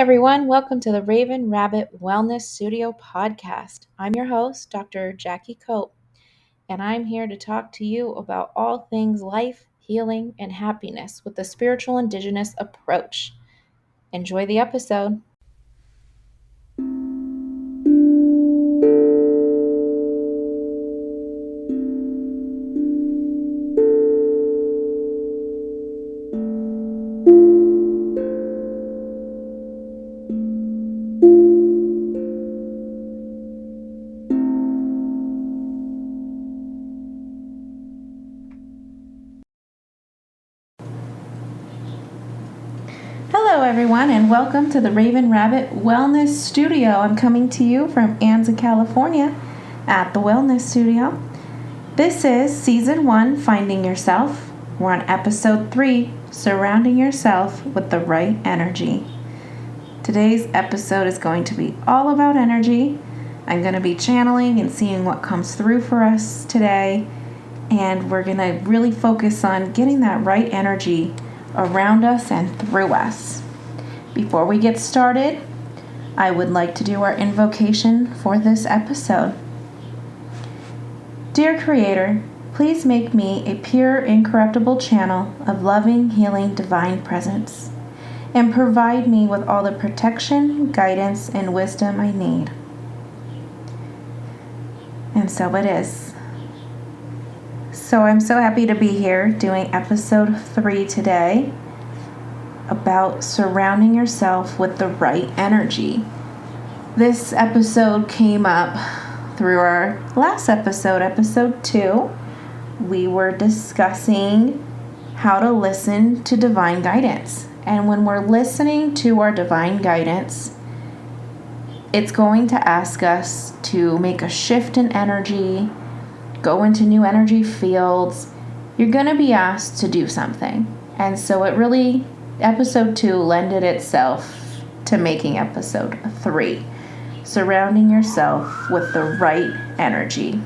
everyone. Welcome to the RavenRabbit Wellness Studio podcast. I'm your host, Dr. Jackie Cope, and I'm here to talk to you about all things life, healing, and happiness with the spiritual indigenous approach. Enjoy the episode. Hello, everyone, and welcome to the RavenRabbit Wellness Studio. I'm coming to you from Anza, California, at the Wellness Studio. This is Season 1, Finding Yourself. We're on Episode 3, Surrounding Yourself with the Right Energy. Today's episode is going to be all about energy. I'm going to be channeling and seeing what comes through for us today, and we're going to really focus on getting that right energy around us and through us. Before we get started, I would like to do our invocation for this episode. Dear Creator, please make me a pure, incorruptible channel of loving, healing, divine presence, and provide me with all the protection, guidance, and wisdom I need. And so it is. So I'm so happy to be here doing episode 3 today about surrounding yourself with the right energy. This episode came up through our last episode, episode 2. We were discussing how to listen to divine guidance. And when we're listening to our divine guidance, it's going to ask us to make a shift in energy, go into new energy fields. You're going to be asked to do something. And so it really, episode 2 lended itself to making episode 3, surrounding yourself with the right energy.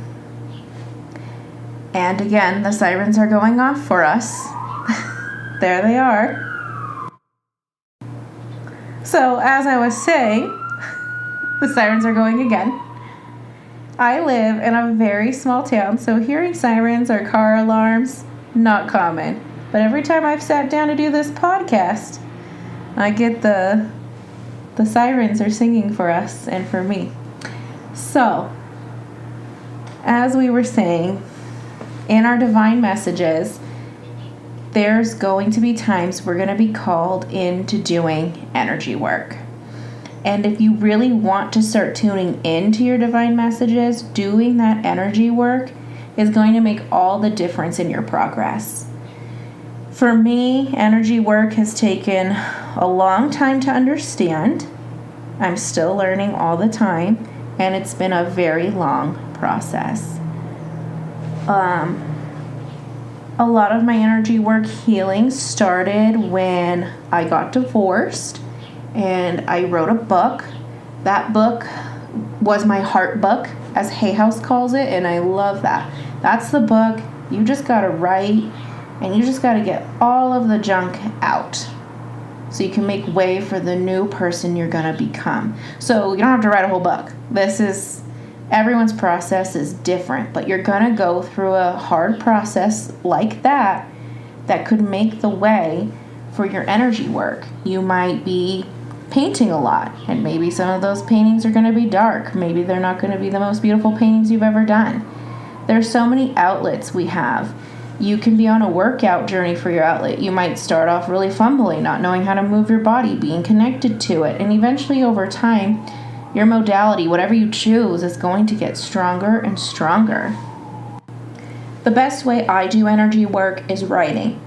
And again, the sirens are going off for us. There they are. So as I was saying, the sirens are going again. I live in a very small town, so hearing sirens or car alarms, not common. But every time I've sat down to do this podcast, I get the sirens are singing for us and for me. So, as we were saying, in our divine messages, there's going to be times we're going to be called into doing energy work. And if you really want to start tuning into your divine messages, doing that energy work is going to make all the difference in your progress. For me, energy work has taken a long time to understand. I'm still learning all the time, and it's been a very long process. A lot of my energy work healing started when I got divorced. And I wrote a book. That book was my heart book, as Hay House calls it, and I love that. That's the book you just got to write, and you just got to get all of the junk out so you can make way for the new person you're going to become. So you don't have to write a whole book. Everyone's process is different, but you're going to go through a hard process like that could make the way for your energy work. You might be painting a lot, and maybe some of those paintings are going to be dark. Maybe they're not going to be the most beautiful paintings you've ever done. There's so many outlets we have. You can be on a workout journey for your outlet. You might start off really fumbling, not knowing how to move your body, being connected to it, and eventually over time, your modality, whatever you choose, is going to get stronger and stronger. The best way I do energy work is writing.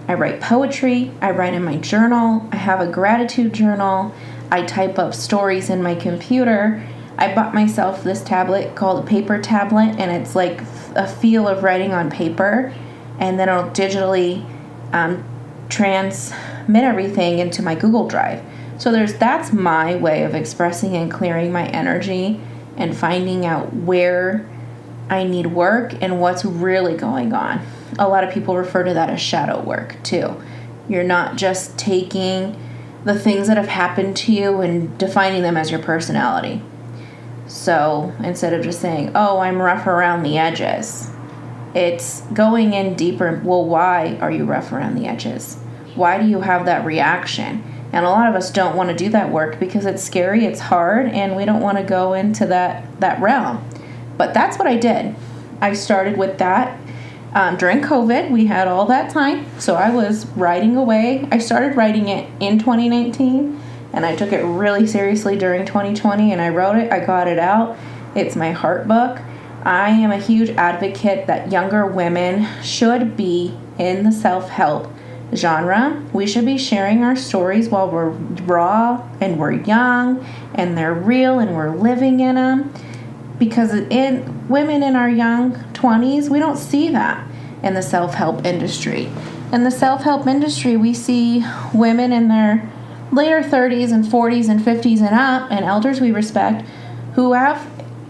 I write poetry, I write in my journal, I have a gratitude journal, I type up stories in my computer. I bought myself this tablet called a paper tablet, and it's like a feel of writing on paper, and then it'll digitally transmit everything into my Google Drive. So that's my way of expressing and clearing my energy and finding out where I need work and what's really going on. A lot of people refer to that as shadow work too. You're not just taking the things that have happened to you and defining them as your personality. So instead of just saying, oh, I'm rough around the edges, it's going in deeper. Well, why are you rough around the edges? Why do you have that reaction? And a lot of us don't want to do that work because it's scary, it's hard, and we don't want to go into that realm. But that's what I did. I started with that. During COVID, we had all that time, so I was writing away. I started writing it in 2019, and I took it really seriously during 2020, and I wrote it. I got it out. It's my heart book. I am a huge advocate that younger women should be in the self-help genre. We should be sharing our stories while we're raw and we're young and they're real and we're living in them. Because in women in our young 20s, we don't see that in the self-help industry. In the self-help industry, we see women in their later 30s and 40s and 50s and up, and elders we respect, who have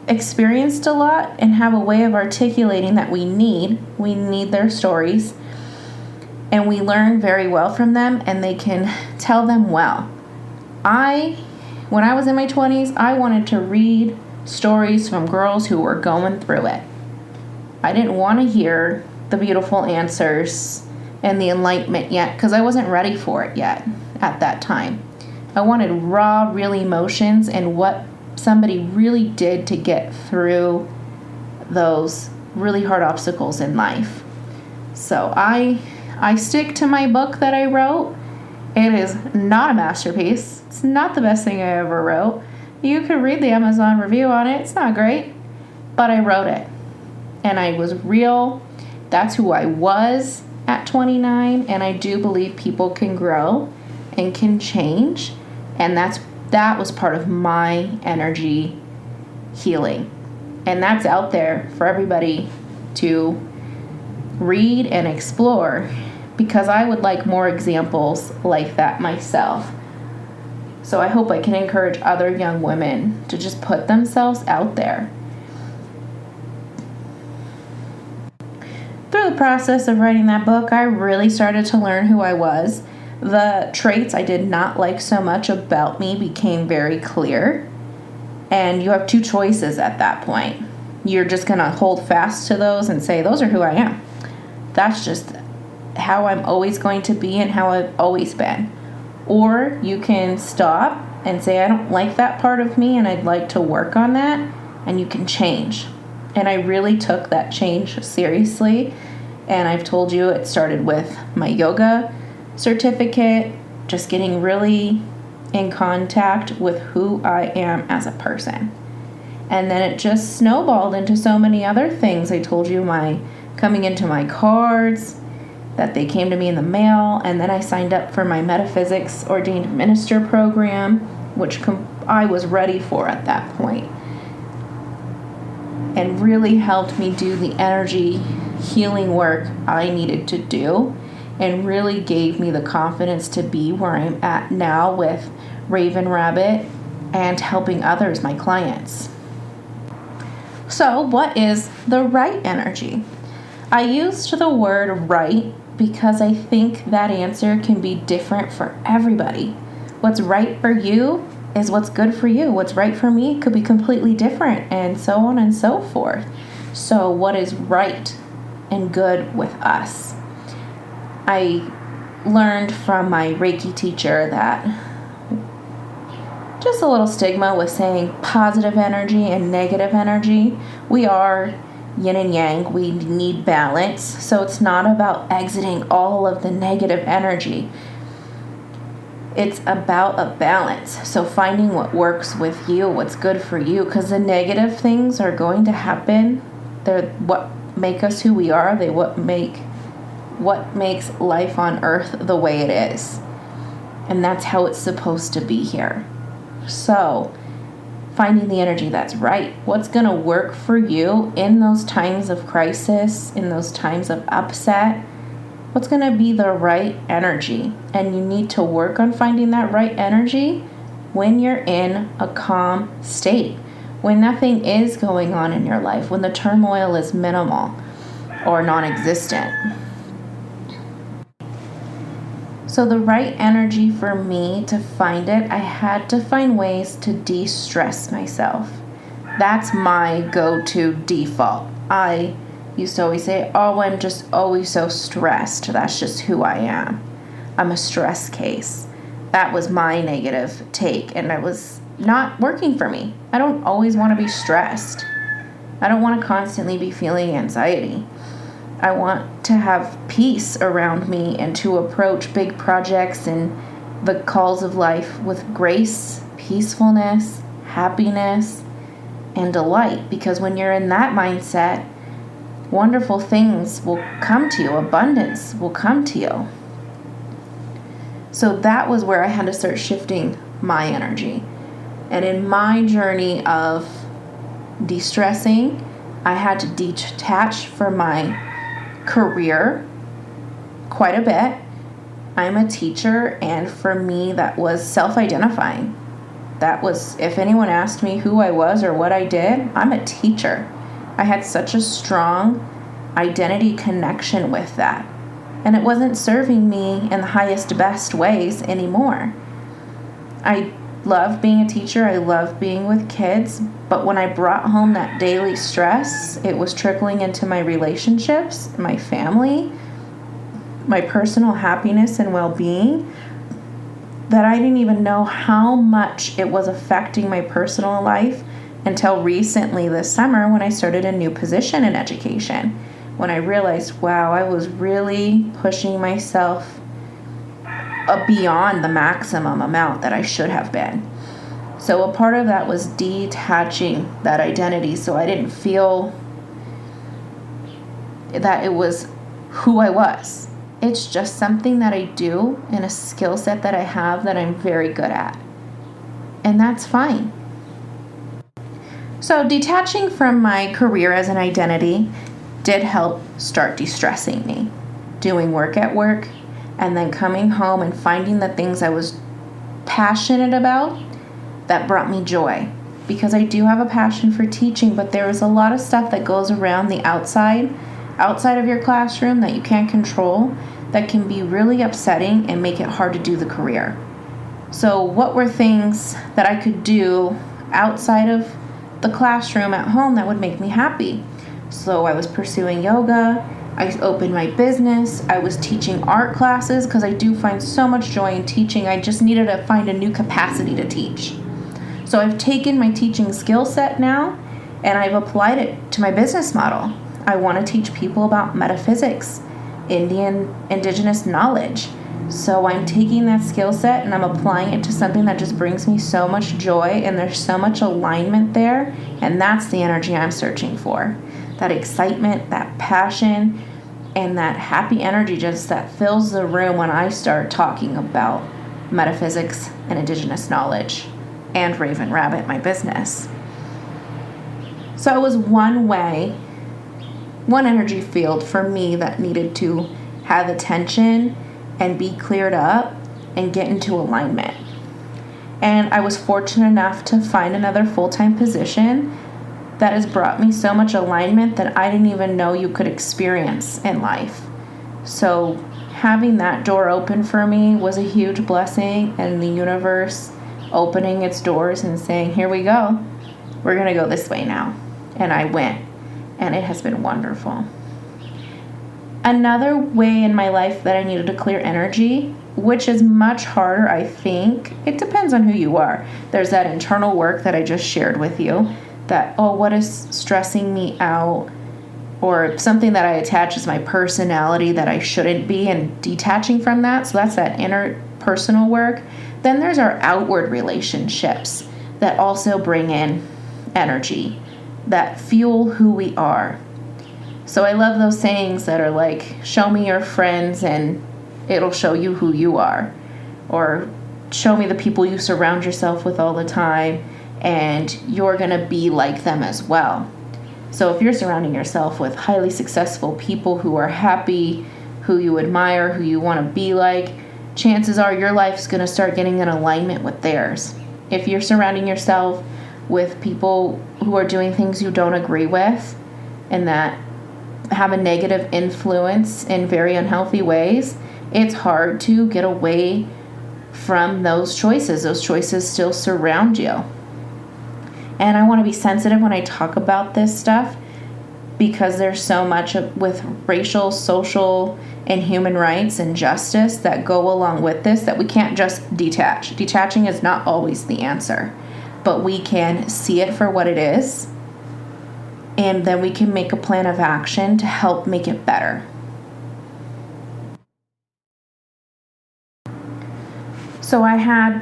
experienced a lot and have a way of articulating that we need their stories. And we learn very well from them, and they can tell them well. When I was in my 20s, I wanted to read stories from girls who were going through it. I didn't want to hear the beautiful answers and the enlightenment yet, because I wasn't ready for it yet at that time. I wanted raw, real emotions and what somebody really did to get through those really hard obstacles in life. So I stick to my book that I wrote. It is not a masterpiece. It's not the best thing I ever wrote. You could read the Amazon review on it. It's not great. But I wrote it. And I was real. That's who I was at 29. And I do believe people can grow and can change. And that was part of my energy healing. And that's out there for everybody to read and explore, because I would like more examples like that myself. So I hope I can encourage other young women to just put themselves out there. Through the process of writing that book, I really started to learn who I was. The traits I did not like so much about me became very clear. And you have two choices at that point. You're just going to hold fast to those and say, those are who I am. That's just how I'm always going to be and how I've always been. Or you can stop and say, I don't like that part of me and I'd like to work on that, and you can change. And I really took that change seriously. And I've told you it started with my yoga certificate, just getting really in contact with who I am as a person. And then it just snowballed into so many other things. I told you my coming into my cards, that they came to me in the mail, and then I signed up for my metaphysics ordained minister program, which I was ready for at that point, and really helped me do the energy healing work I needed to do, and really gave me the confidence to be where I'm at now with RavenRabbit and helping others, my clients. So what is the right energy? I used the word right because I think that answer can be different for everybody. What's right for you is what's good for you. What's right for me could be completely different, and so on and so forth. So what is right and good with us? I learned from my Reiki teacher that just a little stigma with saying positive energy and negative energy. We are yin and yang. We need balance. So it's not about exiting all of the negative energy. It's about a balance. So finding what works with you, what's good for you, because the negative things are going to happen. They're what make us who we are. What makes life on earth the way it is. And that's how it's supposed to be here. So finding the energy that's right. What's going to work for you in those times of crisis, in those times of upset? What's going to be the right energy? And you need to work on finding that right energy when you're in a calm state, when nothing is going on in your life, when the turmoil is minimal or non-existent. So the right energy for me to find it, I had to find ways to de-stress myself. That's my go-to default. I used to always say, oh, I'm just always so stressed. That's just who I am. I'm a stress case. That was my negative take, and it was not working for me. I don't always want to be stressed. I don't want to constantly be feeling anxiety. I want to have peace around me and to approach big projects and the calls of life with grace, peacefulness, happiness, and delight. Because when you're in that mindset, wonderful things will come to you. Abundance will come to you. So that was where I had to start shifting my energy. And in my journey of de-stressing, I had to detach from my career quite a bit. I'm a teacher, and for me that was self-identifying. That was, if anyone asked me who I was or what I did, I'm a teacher. I had such a strong identity connection with that, and it wasn't serving me in the highest, best ways anymore. I love being a teacher. I love being with kids. But when I brought home that daily stress, it was trickling into my relationships, my family, my personal happiness and well-being, that I didn't even know how much it was affecting my personal life until recently this summer when I started a new position in education. When I realized, wow, I was really pushing myself beyond the maximum amount that I should have been. So a part of that was detaching that identity, so I didn't feel that it was who I was. It's just something that I do and a skill set that I have that I'm very good at. And that's fine. So detaching from my career as an identity did help start de-stressing me. Doing work at work, and then coming home and finding the things I was passionate about that brought me joy. Because I do have a passion for teaching, but there is a lot of stuff that goes around the outside of your classroom that you can't control, that can be really upsetting and make it hard to do the career. So what were things that I could do outside of the classroom at home that would make me happy? So I was pursuing yoga. I opened my business. I was teaching art classes because I do find so much joy in teaching. I just needed to find a new capacity to teach. So I've taken my teaching skill set now and I've applied it to my business model. I want to teach people about metaphysics, indigenous knowledge. So I'm taking that skill set and I'm applying it to something that just brings me so much joy, and there's so much alignment there, and that's the energy I'm searching for. That excitement, that passion, and that happy energy just that fills the room when I start talking about metaphysics and indigenous knowledge and RavenRabbit, my business. So it was one energy field for me that needed to have attention and be cleared up and get into alignment. And I was fortunate enough to find another full-time position that has brought me so much alignment that I didn't even know you could experience in life. So having that door open for me was a huge blessing, and the universe opening its doors and saying, here we go. We're going to go this way now. And I went, and it has been wonderful. Another way in my life that I needed to clear energy, which is much harder, I think, it depends on who you are. There's that internal work that I just shared with you, that, oh, what is stressing me out, or something that I attach as my personality that I shouldn't be, and detaching from that. So that's that inner personal work. Then there's our outward relationships that also bring in energy, that fuel who we are. So I love those sayings that are like, show me your friends and it'll show you who you are. Or show me the people you surround yourself with all the time and you're going to be like them as well. So if you're surrounding yourself with highly successful people who are happy, who you admire, who you want to be like, chances are your life's going to start getting in alignment with theirs. If you're surrounding yourself with people who are doing things you don't agree with and that have a negative influence in very unhealthy ways, it's hard to get away from those choices. Those choices still surround you. And I want to be sensitive when I talk about this stuff, because there's so much with racial, social, and human rights and justice that go along with this that we can't just detach. Detaching is not always the answer, but we can see it for what it is, and then we can make a plan of action to help make it better. So I had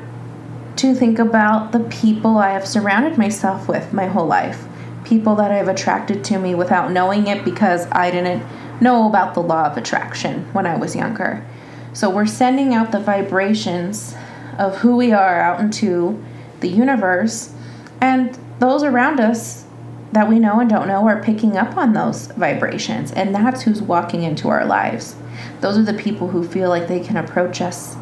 to think about the people I have surrounded myself with my whole life. People that I've attracted to me without knowing it, because I didn't know about the law of attraction when I was younger. So we're sending out the vibrations of who we are out into the universe, and those around us that we know and don't know are picking up on those vibrations, and that's who's walking into our lives. Those are the people who feel like they can approach us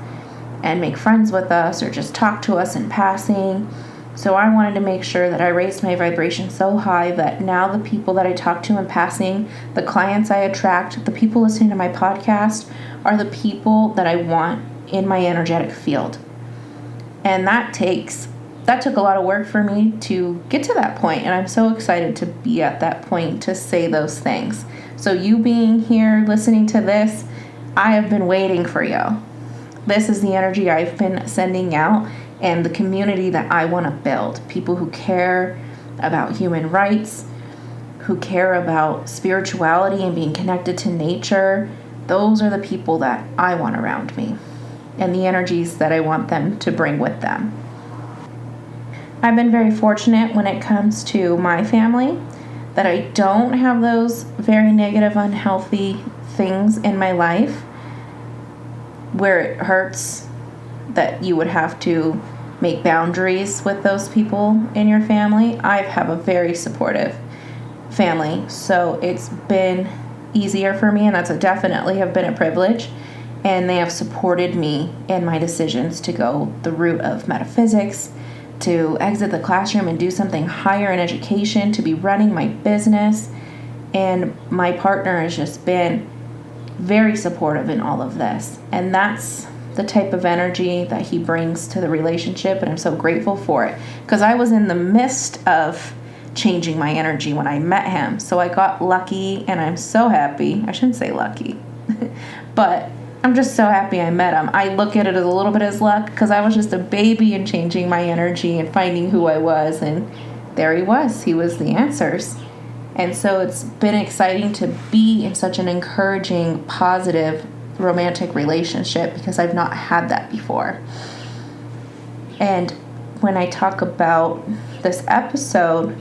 and make friends with us or just talk to us in passing. So I wanted to make sure that I raised my vibration so high that now the people that I talk to in passing, the clients I attract, the people listening to my podcast, are the people that I want in my energetic field. And that took a lot of work for me to get to that point, and I'm so excited to be at that point to say those things. So you being here listening to this, I have been waiting for you. This is the energy I've been sending out, and the community that I want to build. People who care about human rights, who care about spirituality and being connected to nature. Those are the people that I want around me, and the energies that I want them to bring with them. I've been very fortunate when it comes to my family that I don't have those very negative, unhealthy things in my life where it hurts that you would have to make boundaries with those people in your family. I have a very supportive family, so it's been easier for me, and that's definitely have been a privilege. And they have supported me in my decisions to go the route of metaphysics, to exit the classroom and do something higher in education, to be running my business. And my partner has just been very supportive in all of this. And that's the type of energy that he brings to the relationship, and I'm so grateful for it, because I was in the midst of changing my energy when I met him. So I got lucky, and I'm so happy. I shouldn't say lucky, but I'm just so happy I met him. I look at it as a little bit as luck, because I was just a baby and changing my energy and finding who I was, and there he was. He was the answers. And so it's been exciting to be in such an encouraging, positive, romantic relationship, because I've not had that before. And when I talk about this episode,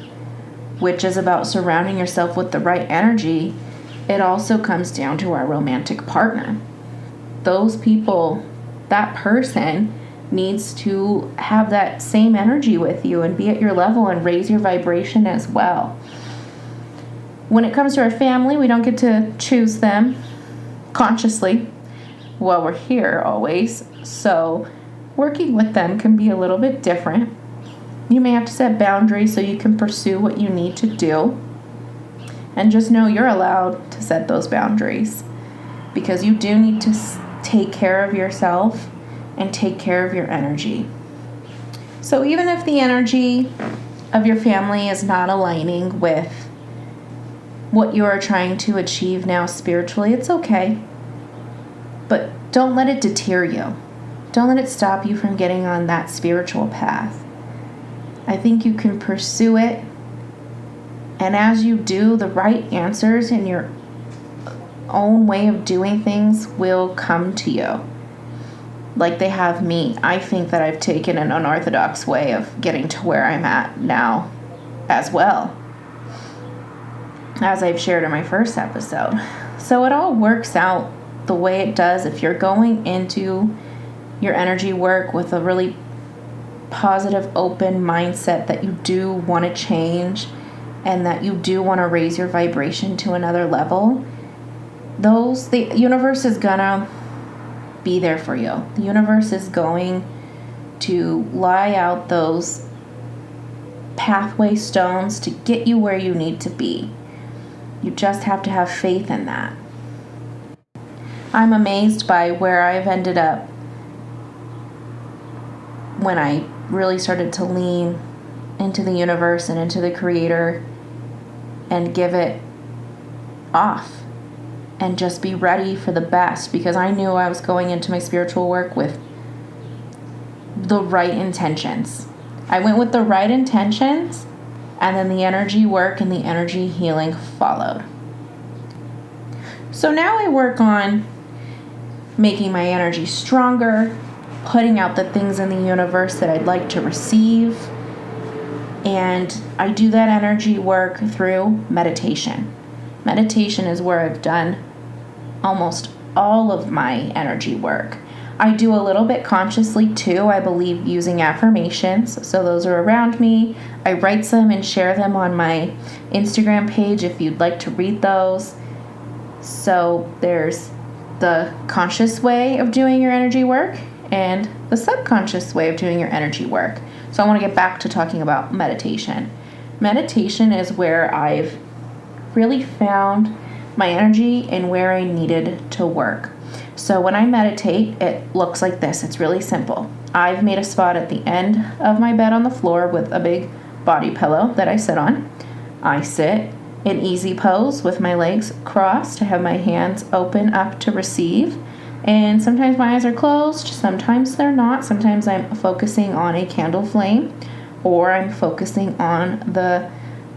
which is about surrounding yourself with the right energy, it also comes down to our romantic partner. Those people, that person needs to have that same energy with you and be at your level and raise your vibration as well. When it comes to our family, we don't get to choose them consciously while we're here always. So working with them can be a little bit different. You may have to set boundaries so you can pursue what you need to do. And just know you're allowed to set those boundaries, because you do need to take care of yourself and take care of your energy. So even if the energy of your family is not aligning with what you are trying to achieve now spiritually, it's okay. But don't let it deter you. Don't let it stop you from getting on that spiritual path. I think you can pursue it, and as you do, the right answers in your own way of doing things will come to you. Like they have me. I think that I've taken an unorthodox way of getting to where I'm at now as well, as I've shared in my first episode. So it all works out the way it does if you're going into your energy work with a really positive, open mindset that you do want to change and that you do want to raise your vibration to another level. The universe is gonna be there for you. The universe is going to lie out those pathway stones to get you where you need to be. You just have to have faith in that. I'm amazed by where I've ended up when I really started to lean into the universe and into the Creator and give it off and just be ready for the best, because I knew I was going into my spiritual work with the right intentions. I went with the right intentions, and then the energy work and the energy healing followed. So now I work on making my energy stronger, putting out the things in the universe that I'd like to receive, and I do that energy work through meditation. Meditation is where I've done almost all of my energy work. I do a little bit consciously too, I believe, using affirmations. So those are around me. I write them and share them on my Instagram page if you'd like to read those. So there's the conscious way of doing your energy work and the subconscious way of doing your energy work. So I want to get back to talking about meditation. Meditation is where I've really found my energy and where I needed to work. So when I meditate, it looks like this. It's really simple. I've made a spot at the end of my bed on the floor with a big body pillow that I sit on. I sit in easy pose with my legs crossed. I have my hands open up to receive. And sometimes my eyes are closed. Sometimes they're not. Sometimes I'm focusing on a candle flame, or I'm focusing on the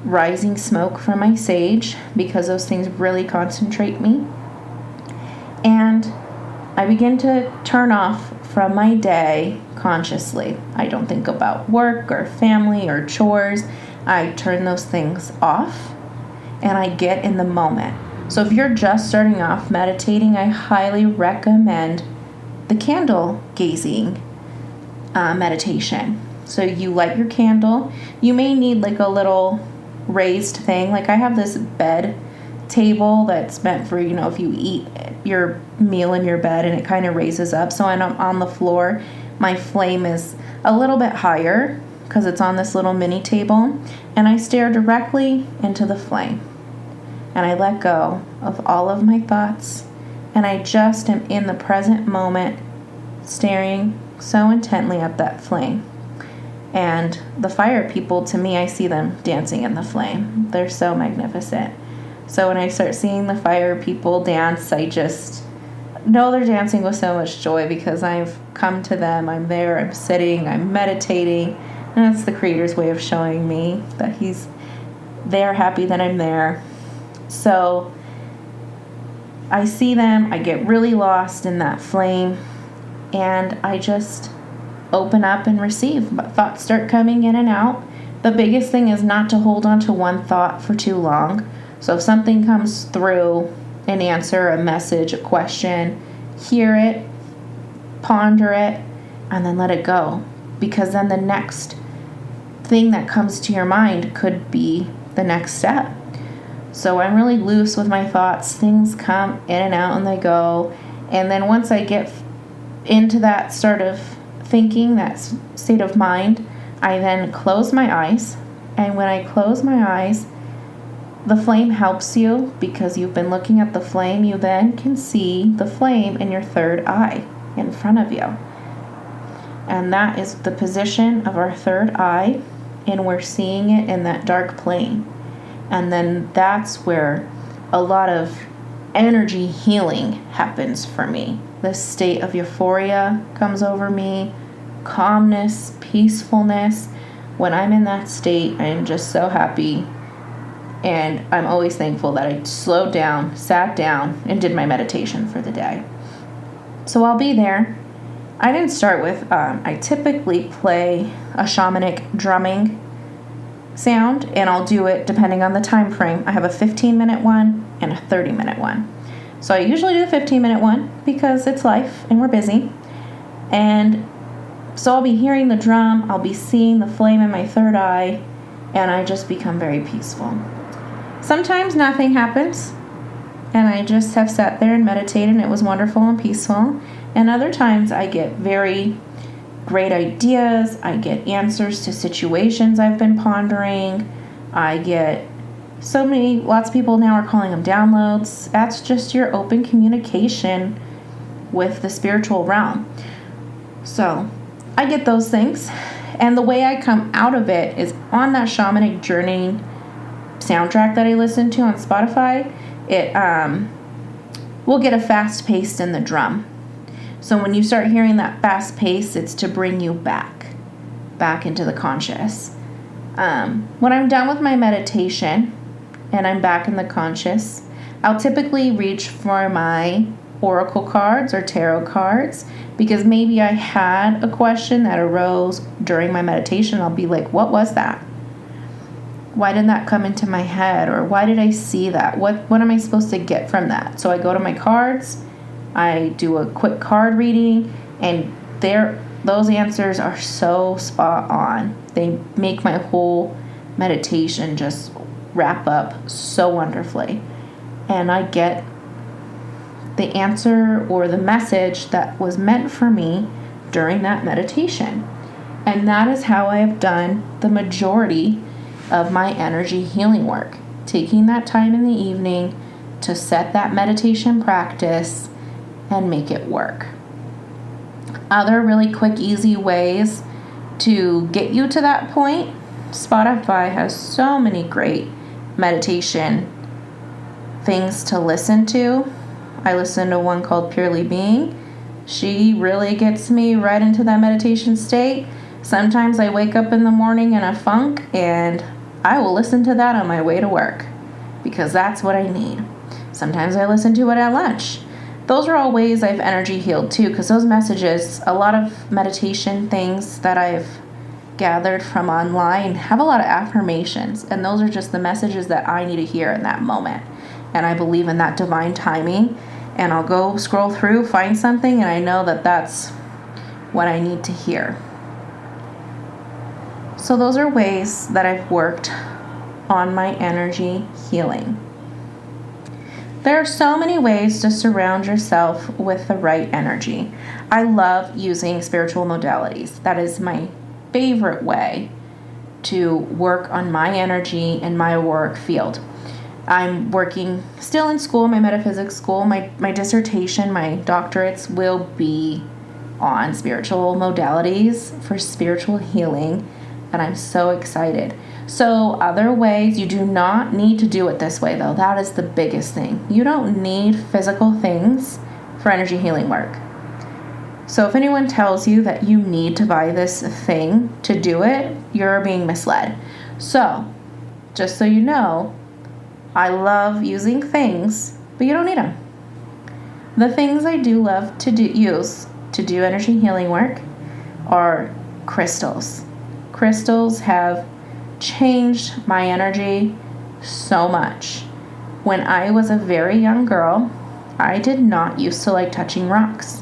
rising smoke from my sage, because those things really concentrate me. And I begin to turn off from my day consciously. I don't think about work or family or chores. I turn those things off and I get in the moment. So if you're just starting off meditating, I highly recommend the candle gazing meditation. So you light your candle. You may need like a little raised thing. Like I have this bed table that's meant for, if you eat your meal in your bed and it kind of raises up. So when I'm on the floor, my flame is a little bit higher because it's on this little mini table, and I stare directly into the flame and I let go of all of my thoughts, and I just am in the present moment staring so intently at that flame. And the fire people, to me, I see them dancing in the flame. They're so magnificent. So when I start seeing the fire people dance, I just know they're dancing with so much joy, because I've come to them. I'm there, I'm sitting, I'm meditating. And that's the Creator's way of showing me that they're happy that I'm there. So I see them, I get really lost in that flame, and I just open up and receive. Thoughts start coming in and out. The biggest thing is not to hold on to one thought for too long. So if something comes through, an answer, a message, a question, hear it, ponder it, and then let it go. Because then the next thing that comes to your mind could be the next step. So I'm really loose with my thoughts. Things come in and out and they go. And then once I get into that sort of thinking, that state of mind, I then close my eyes. And when I close my eyes, the flame helps you, because you've been looking at the flame. You then can see the flame in your third eye in front of you. And that is the position of our third eye, and we're seeing it in that dark plane. And then that's where a lot of energy healing happens for me. This state of euphoria comes over me, calmness, peacefulness. When I'm in that state, I am just so happy. And I'm always thankful that I slowed down, sat down, and did my meditation for the day. So I'll be there. I didn't start with, I typically play a shamanic drumming sound, and I'll do it depending on the time frame. I have a 15-minute one and a 30-minute one. So I usually do the 15-minute one because it's life and we're busy. And so I'll be hearing the drum, I'll be seeing the flame in my third eye, and I just become very peaceful. Sometimes nothing happens, and I just have sat there and meditated, and it was wonderful and peaceful. And other times I get very great ideas. I get answers to situations I've been pondering. I get lots of people now are calling them downloads. That's just your open communication with the spiritual realm. So I get those things. And the way I come out of it is on that shamanic journey soundtrack that I listen to on Spotify. It will get a fast pace in the drum. So when you start hearing that fast pace, it's to bring you back into the conscious. When I'm done with my meditation and I'm back in the conscious, I'll typically reach for my oracle cards or tarot cards, because maybe I had a question that arose during my meditation. I'll be like, what was that? Why didn't that come into my head? Or why did I see that? What am I supposed to get from that? So I go to my cards, I do a quick card reading, and those answers are so spot on. They make my whole meditation just wrap up so wonderfully. And I get the answer or the message that was meant for me during that meditation. And that is how I have done the majority of my energy healing work. Taking that time in the evening to set that meditation practice and make it work. Other really quick, easy ways to get you to that point, Spotify has so many great meditation things to listen to. I listen to one called Purely Being. She really gets me right into that meditation state. Sometimes I wake up in the morning in a funk and I will listen to that on my way to work because that's what I need. Sometimes I listen to it at lunch. Those are all ways I've energy healed too, because those messages, a lot of meditation things that I've gathered from online have a lot of affirmations, and those are just the messages that I need to hear in that moment. And I believe in that divine timing, and I'll go scroll through, find something, and I know that that's what I need to hear. So those are ways that I've worked on my energy healing. There are so many ways to surround yourself with the right energy. I love using spiritual modalities. That is my favorite way to work on my energy and my work field. I'm working still in school, my metaphysics school. My dissertation, my doctorates will be on spiritual modalities for spiritual healing, and I'm so excited. So other ways, you do not need to do it this way though. That is the biggest thing. You don't need physical things for energy healing work. So if anyone tells you that you need to buy this thing to do it, you're being misled. So just so you know, I love using things, but you don't need them. The things I do love to use to do energy healing work are crystals. Crystals have changed my energy so much. When I was a very young girl, I did not used to like touching rocks.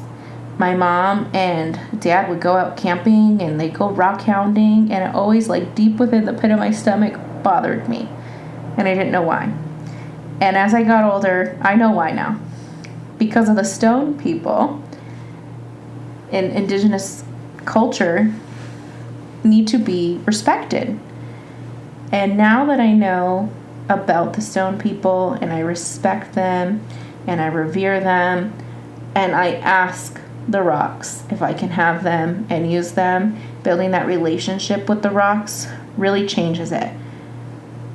My mom and dad would go out camping and they'd go rock hounding, and it always, like, deep within the pit of my stomach bothered me, and I didn't know why. And as I got older, I know why now. Because of the stone people in indigenous culture need to be respected. And now that I know about the stone people and I respect them and I revere them, and I ask the rocks if I can have them and use them, building that relationship with the rocks really changes it.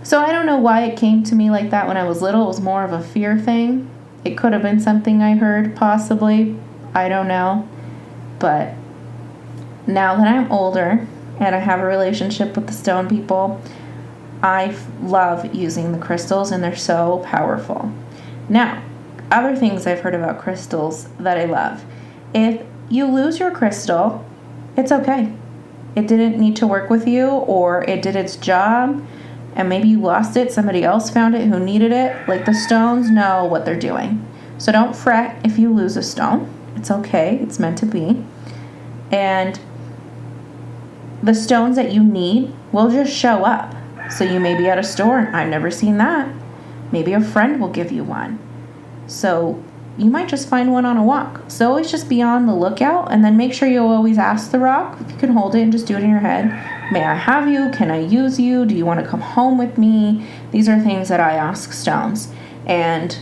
So I don't know why it came to me like that when I was little. It was more of a fear thing. It could have been something I heard, possibly. I don't know. But now that I'm older and I have a relationship with the stone people, I love using the crystals, and they're so powerful. Now, other things I've heard about crystals that I love. If you lose your crystal, it's okay. It didn't need to work with you, or it did its job, and maybe you lost it, somebody else found it who needed it. Like, the stones know what they're doing. So don't fret if you lose a stone. It's okay. It's meant to be. And the stones that you need will just show up. So you may be at a store, and I've never seen that. Maybe a friend will give you one. So you might just find one on a walk. So always just be on the lookout, and then make sure you always ask the rock if you can hold it and just do it in your head. May I have you? Can I use you? Do you want to come home with me? These are things that I ask stones. And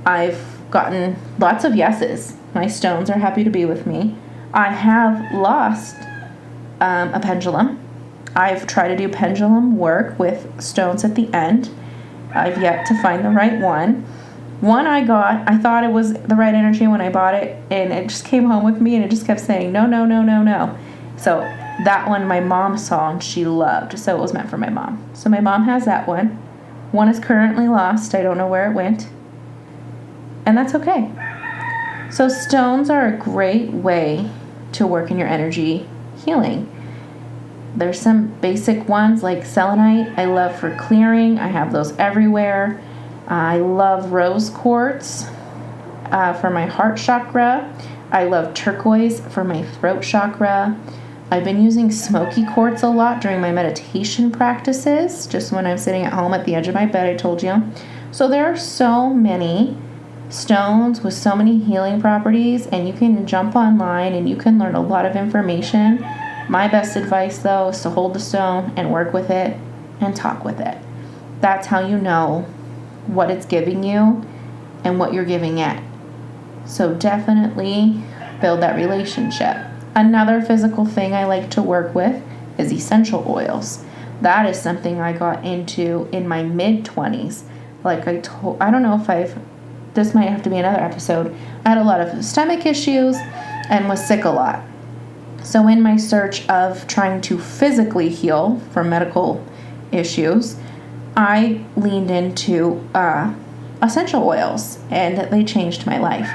I've gotten lots of yeses. My stones are happy to be with me. I have lost a pendulum. I've tried to do pendulum work with stones at the end. I've yet to find the right one. One I got, I thought it was the right energy when I bought it, and it just came home with me, and it just kept saying, no, no, no, no, no. So that one my mom saw, and she loved, so it was meant for my mom. So my mom has that one. One is currently lost. I don't know where it went. And that's okay. So stones are a great way to work in your energy healing. There's some basic ones like selenite I love for clearing. I have those everywhere. I love rose quartz for my heart chakra. I love turquoise for my throat chakra. I've been using smoky quartz a lot during my meditation practices, just when I'm sitting at home at the edge of my bed, I told you. So there are so many stones with so many healing properties, and you can jump online and you can learn a lot of information. My best advice, though, is to hold the stone and work with it and talk with it. That's how you know what it's giving you and what you're giving it. So definitely build that relationship. Another physical thing I like to work with is essential oils. That is something I got into in my mid-20s. Like I don't know if this might have to be another episode. I had a lot of stomach issues and was sick a lot. So in my search of trying to physically heal from medical issues, I leaned into essential oils, and they changed my life.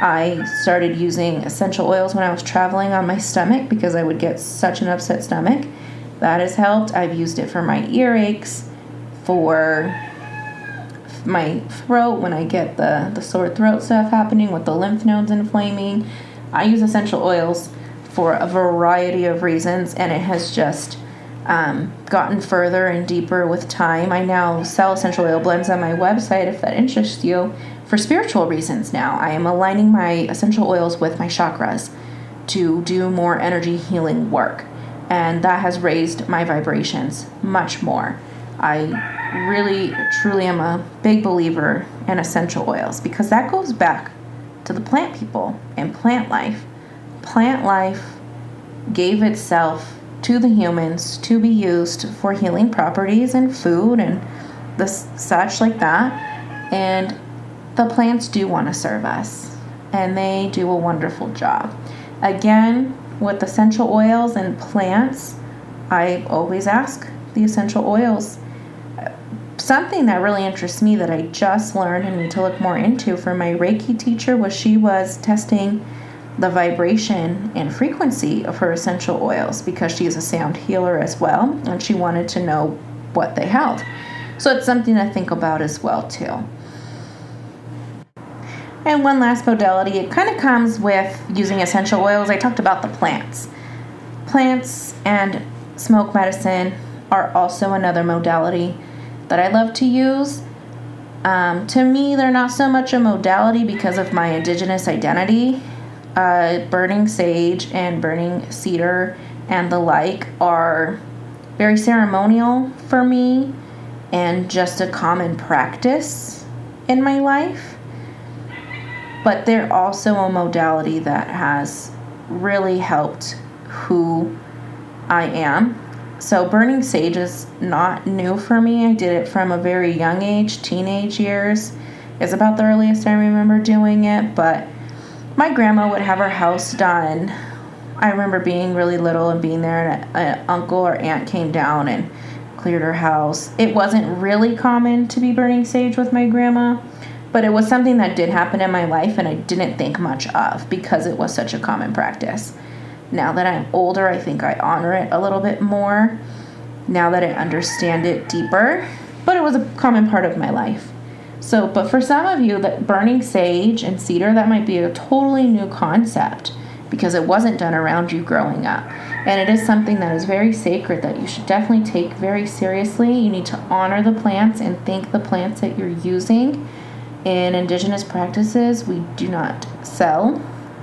I started using essential oils when I was traveling on my stomach because I would get such an upset stomach. That has helped. I've used it for my earaches, for my throat when I get the sore throat stuff happening with the lymph nodes inflaming. I use essential oils for a variety of reasons, and it has just gotten further and deeper with time. I now sell essential oil blends on my website if that interests you for spiritual reasons now. I am aligning my essential oils with my chakras to do more energy healing work, and that has raised my vibrations much more. I really, truly am a big believer in essential oils because that goes back to the plant people and plant life. Plant life gave itself to the humans to be used for healing properties and food and the such like that. And the plants do want to serve us, and they do a wonderful job. Again, with essential oils and plants, I always ask the essential oils. Something that really interests me that I just learned and need to look more into from my Reiki teacher was she was testing the vibration and frequency of her essential oils because she's a sound healer as well, and she wanted to know what they held. So it's something to think about as well too. And one last modality, it kind of comes with using essential oils. I talked about the plants. Plants and smoke medicine are also another modality that I love to use. To me, they're not so much a modality because of my indigenous identity. Burning sage and burning cedar and the like are very ceremonial for me and just a common practice in my life. But they're also a modality that has really helped who I am. So burning sage is not new for me. I did it from a very young age, teenage years is about the earliest I remember doing it, but my grandma would have her house done. I remember being really little and being there, and an uncle or aunt came down and cleared her house. It wasn't really common to be burning sage with my grandma, but it was something that did happen in my life and I didn't think much of because it was such a common practice. Now that I'm older, I think I honor it a little bit more now that I understand it deeper, but it was a common part of my life. So, but for some of you, that burning sage and cedar, that might be a totally new concept because it wasn't done around you growing up. And it is something that is very sacred that you should definitely take very seriously. You need to honor the plants and thank the plants that you're using. In indigenous practices, we do not sell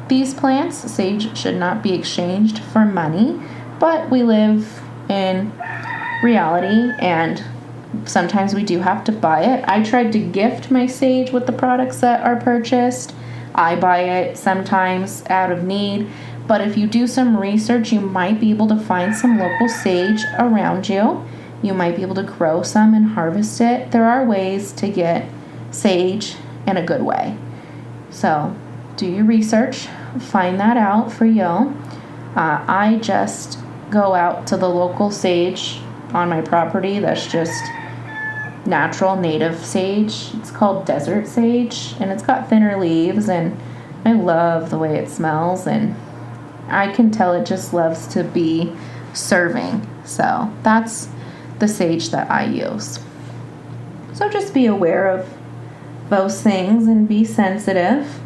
these plants. Sage should not be exchanged for money, but we live in reality and sometimes we do have to buy it. I tried to gift my sage with the products that are purchased. I buy it sometimes out of need. But if you do some research, you might be able to find some local sage around you. You might be able to grow some and harvest it. There are ways to get sage in a good way. So do your research, find that out for you. I just go out to the local sage on my property that's just natural native sage. It's called desert sage, and it's got thinner leaves, and I love the way it smells, and I can tell it just loves to be serving. So that's the sage that I use. So just be aware of those things and be sensitive.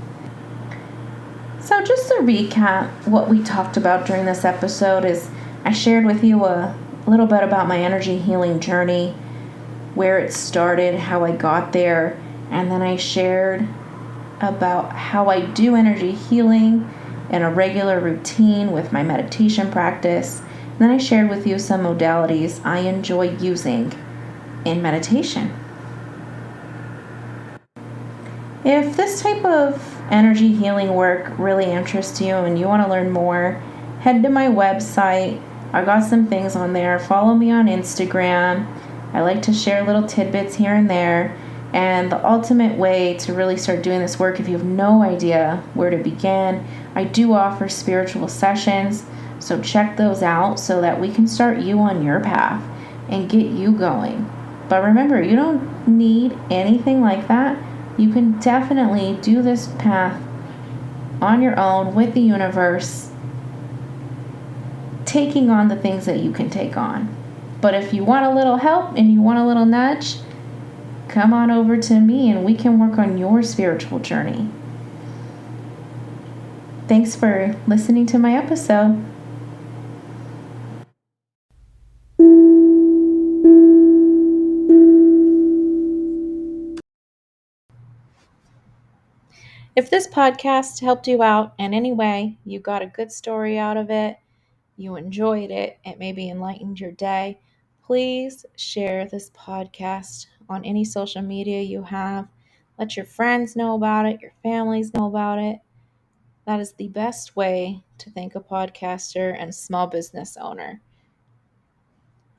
So just to recap what we talked about during this episode is I shared with you a little bit about my energy healing journey, where it started, how I got there, and then I shared about how I do energy healing in a regular routine with my meditation practice. And then I shared with you some modalities I enjoy using in meditation. If this type of energy healing work really interests you and you want to learn more, head to my website. I got some things on there. Follow me on Instagram. I like to share little tidbits here and there. And the ultimate way to really start doing this work, if you have no idea where to begin, I do offer spiritual sessions. So check those out so that we can start you on your path and get you going. But remember, you don't need anything like that. You can definitely do this path on your own with the universe, taking on the things that you can take on. But if you want a little help and you want a little nudge, come on over to me and we can work on your spiritual journey. Thanks for listening to my episode. If this podcast helped you out in any way, you got a good story out of it, you enjoyed it, it maybe enlightened your day, please share this podcast on any social media you have. Let your friends know about it, your families know about it. That is the best way to thank a podcaster and small business owner.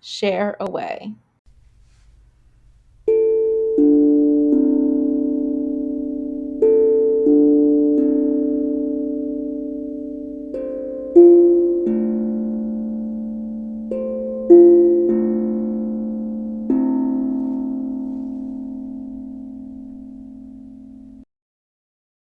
Share away.